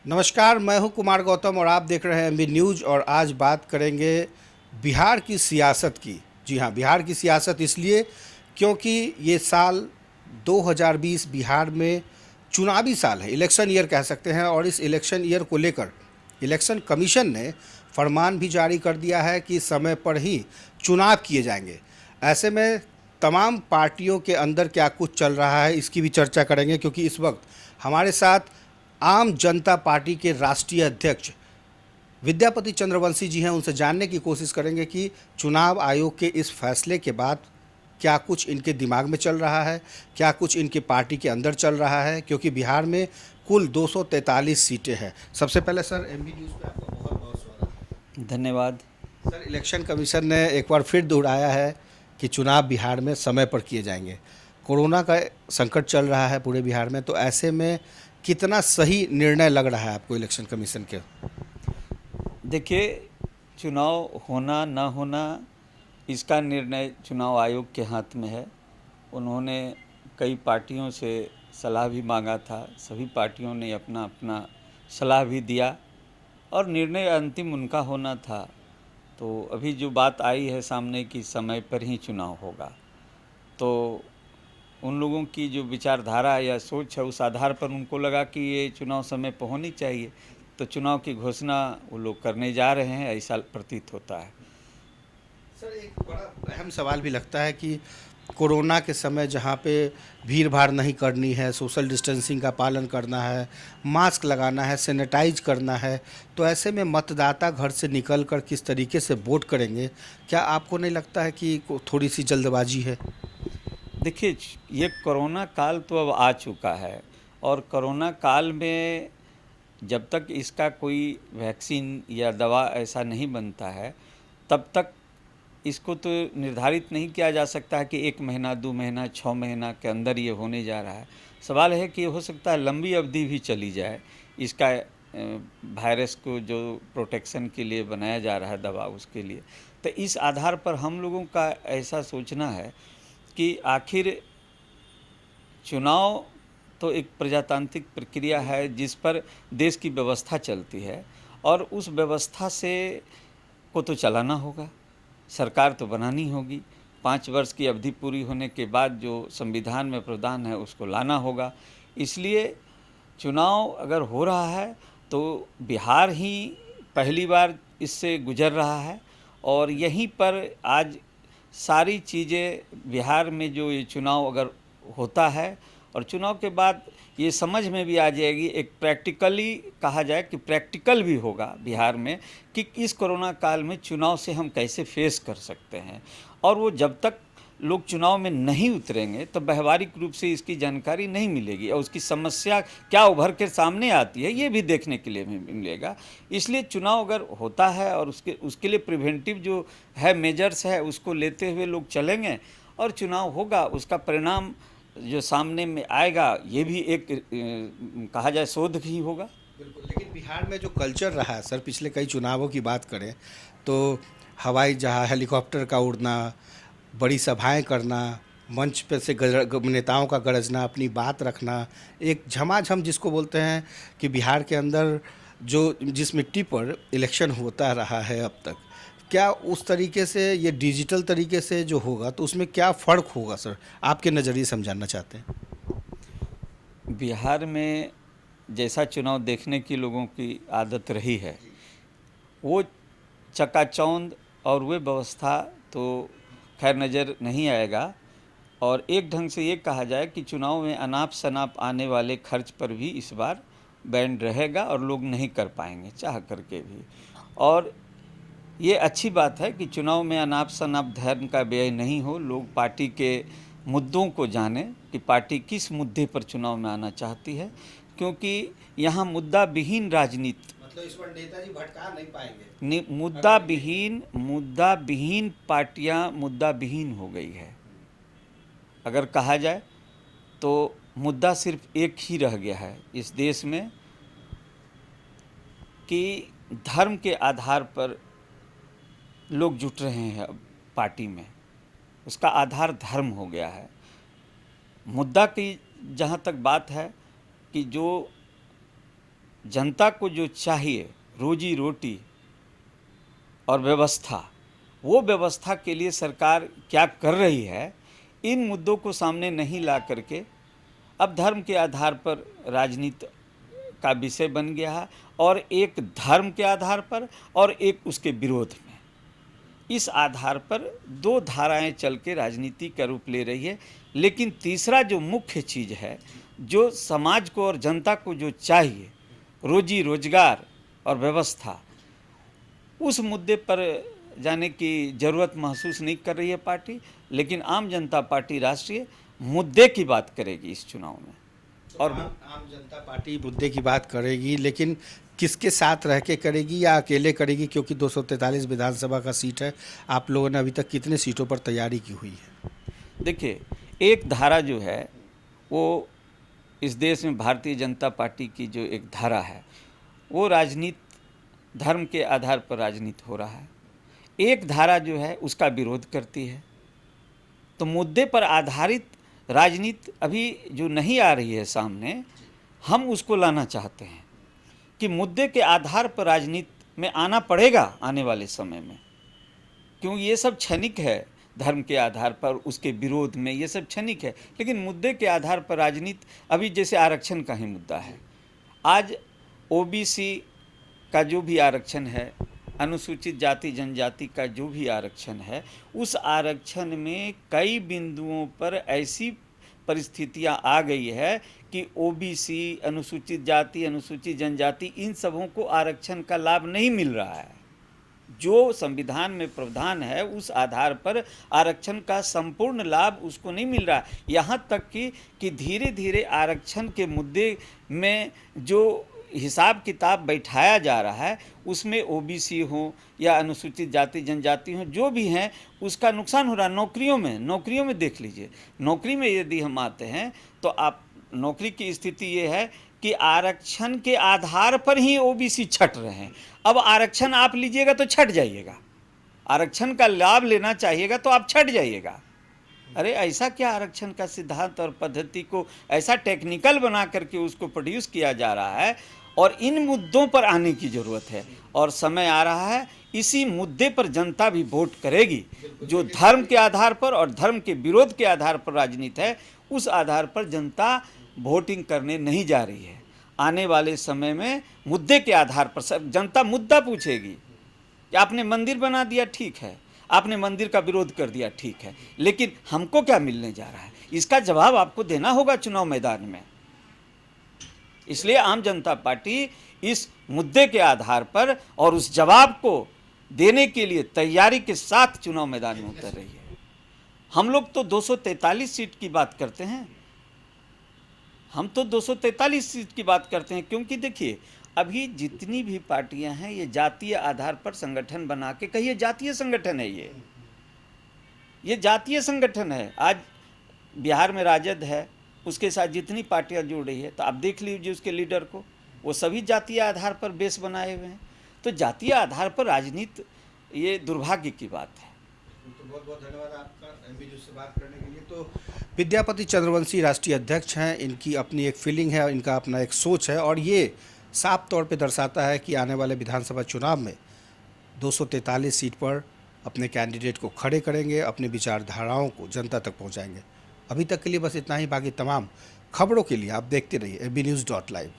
नमस्कार, मैं हूं कुमार गौतम और आप देख रहे हैं एमबी न्यूज़। और आज बात करेंगे बिहार की सियासत की। जी हाँ, बिहार की सियासत इसलिए क्योंकि ये साल 2020 बिहार में चुनावी साल है, इलेक्शन ईयर कह सकते हैं। और इस इलेक्शन ईयर को लेकर इलेक्शन कमीशन ने फरमान भी जारी कर दिया है कि समय पर ही चुनाव किए जाएंगे। ऐसे में तमाम पार्टियों के अंदर क्या कुछ चल रहा है इसकी भी चर्चा करेंगे, क्योंकि इस वक्त हमारे साथ आम जनता पार्टी के राष्ट्रीय अध्यक्ष विद्यापति चंद्रवंशी जी हैं। उनसे जानने की कोशिश करेंगे कि चुनाव आयोग के इस फैसले के बाद क्या कुछ इनके दिमाग में चल रहा है, क्या कुछ इनकी पार्टी के अंदर चल रहा है, क्योंकि बिहार में कुल 243 सीटें हैं। सबसे पहले सर, एमबी न्यूज़ पे आपका बहुत बहुत स्वागत। धन्यवाद। सर, इलेक्शन कमीशन ने एक बार फिर दोहराया है कि चुनाव बिहार में समय पर किए जाएंगे। कोरोना का संकट चल रहा है पूरे बिहार में, तो ऐसे में कितना सही निर्णय लग रहा है आपको इलेक्शन कमीशन के? देखिए, चुनाव होना ना होना इसका निर्णय चुनाव आयोग के हाथ में है। उन्होंने कई पार्टियों से सलाह भी मांगा था, सभी पार्टियों ने अपना अपना सलाह भी दिया और निर्णय अंतिम उनका होना था। तो अभी जो बात आई है सामने कि समय पर ही चुनाव होगा, तो उन लोगों की जो विचारधारा या सोच है उस आधार पर उनको लगा कि ये चुनाव समय पर होनी चाहिए, तो चुनाव की घोषणा वो लोग करने जा रहे हैं, ऐसा प्रतीत होता है। सर, एक बड़ा अहम सवाल भी लगता है कि कोरोना के समय जहाँ पे भीड़ भाड़ नहीं करनी है, सोशल डिस्टेंसिंग का पालन करना है, मास्क लगाना है, सैनिटाइज करना है, तो ऐसे में मतदाता घर से निकल कर किस तरीके से वोट करेंगे? क्या आपको नहीं लगता है कि थोड़ी सी जल्दबाजी है? देखिए, ये कोरोना काल तो अब आ चुका है और कोरोना काल में जब तक इसका कोई वैक्सीन या दवा ऐसा नहीं बनता है, तब तक इसको तो निर्धारित नहीं किया जा सकता है कि 1 महीना, 2 महीना, 6 महीना के अंदर ये होने जा रहा है। सवाल है कि हो सकता है लंबी अवधि भी चली जाए। इसका वायरस को जो प्रोटेक्शन के लिए बनाया जा रहा है दवा, उसके लिए। तो इस आधार पर हम लोगों का ऐसा सोचना है कि आखिर चुनाव तो एक प्रजातांत्रिक प्रक्रिया है जिस पर देश की व्यवस्था चलती है और उस व्यवस्था से को तो चलाना होगा, सरकार तो बनानी होगी। 5 वर्ष की अवधि पूरी होने के बाद जो संविधान में प्रावधान है उसको लाना होगा। इसलिए चुनाव अगर हो रहा है तो बिहार ही पहली बार इससे गुजर रहा है और यहीं पर आज सारी चीज़ें बिहार में जो ये चुनाव अगर होता है और चुनाव के बाद ये समझ में भी आ जाएगी, एक प्रैक्टिकली कहा जाए कि प्रैक्टिकल भी होगा बिहार में कि इस कोरोना काल में चुनाव से हम कैसे फेस कर सकते हैं। और वो जब तक लोग चुनाव में नहीं उतरेंगे तो व्यवहारिक रूप से इसकी जानकारी नहीं मिलेगी और उसकी समस्या क्या उभर के सामने आती है ये भी देखने के लिए मिलेगा। इसलिए चुनाव अगर होता है और उसके लिए प्रिवेंटिव जो है मेजर्स है उसको लेते हुए लोग चलेंगे और चुनाव होगा, उसका परिणाम जो सामने में आएगा ये भी एक कहा जाए शोध ही होगा। बिल्कुल, लेकिन बिहार में जो कल्चर रहा है सर, पिछले कई चुनावों की बात करें तो हवाई जहाज, हेलीकॉप्टर का उड़ना, बड़ी सभाएं करना, मंच पे से नेताओं का गरजना, अपनी बात रखना, एक झमाझम जिसको बोलते हैं कि बिहार के अंदर जो जिस मिट्टी पर इलेक्शन होता रहा है अब तक, क्या उस तरीके से ये डिजिटल तरीके से जो होगा तो उसमें क्या फ़र्क होगा सर? आपके नज़रिए समझाना चाहते हैं। बिहार में जैसा चुनाव देखने की लोगों की आदत रही है वो चकाचौंध और वे व्यवस्था तो खैर नज़र नहीं आएगा। और एक ढंग से ये कहा जाए कि चुनाव में अनाप शनाप आने वाले खर्च पर भी इस बार बैन रहेगा और लोग नहीं कर पाएंगे चाह करके भी। और ये अच्छी बात है कि चुनाव में अनाप शनाप धर्म का व्यय नहीं हो, लोग पार्टी के मुद्दों को जानें कि पार्टी किस मुद्दे पर चुनाव में आना चाहती है, क्योंकि यहाँ मुद्दा विहीन राजनीति, मतलब इस पर नेताजी भटका नहीं पाएंगे। मुद्दा विहीन पार्टियाँ मुद्दा विहीन हो गई है। अगर कहा जाए तो मुद्दा सिर्फ एक ही रह गया है इस देश में कि धर्म के आधार पर लोग जुट रहे हैं अब पार्टी में, उसका आधार धर्म हो गया है। मुद्दा की जहाँ तक बात है कि जो जनता को जो चाहिए रोजी रोटी और व्यवस्था, वो व्यवस्था के लिए सरकार क्या कर रही है, इन मुद्दों को सामने नहीं ला करके अब धर्म के आधार पर राजनीति का विषय बन गया है, और एक धर्म के आधार पर और एक उसके विरोध में, इस आधार पर दो धाराएं चल के राजनीति का रूप ले रही है। लेकिन तीसरा जो मुख्य चीज़ है, जो समाज को और जनता को जो चाहिए रोजी रोजगार और व्यवस्था, उस मुद्दे पर जाने की ज़रूरत महसूस नहीं कर रही है पार्टी। लेकिन आम जनता पार्टी राष्ट्रीय मुद्दे की बात करेगी इस चुनाव में। और आम जनता पार्टी मुद्दे की बात करेगी, लेकिन किसके साथ रह के करेगी या अकेले करेगी? क्योंकि 243 विधानसभा का सीट है। आप लोगों ने अभी तक कितने सीटों पर तैयारी की हुई है? देखिए, एक धारा जो है वो इस देश में भारतीय जनता पार्टी की जो एक धारा है, वो राजनीति धर्म के आधार पर राजनीति हो रहा है। एक धारा जो है उसका विरोध करती है। तो मुद्दे पर आधारित राजनीति अभी जो नहीं आ रही है सामने, हम उसको लाना चाहते हैं कि मुद्दे के आधार पर राजनीति में आना पड़ेगा आने वाले समय में, क्योंकि ये सब क्षणिक है। धर्म के आधार पर उसके विरोध में ये सब क्षणिक है, लेकिन मुद्दे के आधार पर राजनीति, अभी जैसे आरक्षण का ही मुद्दा है, आज ओबीसी का जो भी आरक्षण है, अनुसूचित जाति जनजाति का जो भी आरक्षण है, उस आरक्षण में कई बिंदुओं पर ऐसी परिस्थितियां आ गई है कि ओबीसी, अनुसूचित जाति, अनुसूचित जनजाति, इन सबों को आरक्षण का लाभ नहीं मिल रहा है। जो संविधान में प्रावधान है उस आधार पर आरक्षण का संपूर्ण लाभ उसको नहीं मिल रहा है। यहाँ तक कि धीरे धीरे आरक्षण के मुद्दे में जो हिसाब किताब बैठाया जा रहा है, उसमें ओबीसी हो या अनुसूचित जाति जनजाति हो, जो भी हैं, उसका नुकसान हो रहा है। नौकरियों में देख लीजिए, नौकरी में यदि हम आते हैं तो आप नौकरी की स्थिति ये है कि आरक्षण के आधार पर ही ओबीसी छट रहे हैं। अब आरक्षण आप लीजिएगा तो छट जाइएगा, आरक्षण का लाभ लेना चाहिएगा तो आप छट जाइएगा। अरे ऐसा क्या आरक्षण का सिद्धांत और पद्धति को ऐसा टेक्निकल बना करके उसको प्रोड्यूस किया जा रहा है, और इन मुद्दों पर आने की ज़रूरत है। और समय आ रहा है, इसी मुद्दे पर जनता भी वोट करेगी। जो धर्म के आधार पर और धर्म के विरोध के आधार पर राजनीति है, उस आधार पर जनता वोटिंग करने नहीं जा रही है। आने वाले समय में मुद्दे के आधार पर जनता मुद्दा पूछेगी कि आपने मंदिर बना दिया, ठीक है, आपने मंदिर का विरोध कर दिया, ठीक है, लेकिन हमको क्या मिलने जा रहा है, इसका जवाब आपको देना होगा चुनाव मैदान में। इसलिए आम जनता पार्टी इस मुद्दे के आधार पर और उस जवाब को देने के लिए तैयारी के साथ चुनाव मैदान में उतर रही है। हम लोग तो 243 सीट की बात करते हैं, हम तो 243 सीट की बात करते हैं, क्योंकि देखिए अभी जितनी भी पार्टियां हैं ये जातीय आधार पर संगठन बना के, कहिए जातीय संगठन है, ये जातीय संगठन है। आज बिहार में राजद है, उसके साथ जितनी पार्टियां जुड़ रही है, तो आप देख लीजिए उसके लीडर को, वो सभी जातीय आधार पर बेस बनाए हुए हैं। तो जातीय आधार पर राजनीति, ये दुर्भाग्य की बात है। तो बहुत बहुत धन्यवाद आपका एमबी न्यूज़ से बात करने के लिए। तो विद्यापति चंद्रवंशी राष्ट्रीय अध्यक्ष हैं, इनकी अपनी एक फीलिंग है, इनका अपना एक सोच है, और ये साफ तौर पे दर्शाता है कि आने वाले विधानसभा चुनाव में 243 सीट पर अपने कैंडिडेट को खड़े करेंगे, अपने विचारधाराओं को जनता तक पहुंचाएंगे। अभी तक के लिए बस इतना ही। बाकी तमाम खबरों के लिए आप देखते रहिए abnews.live।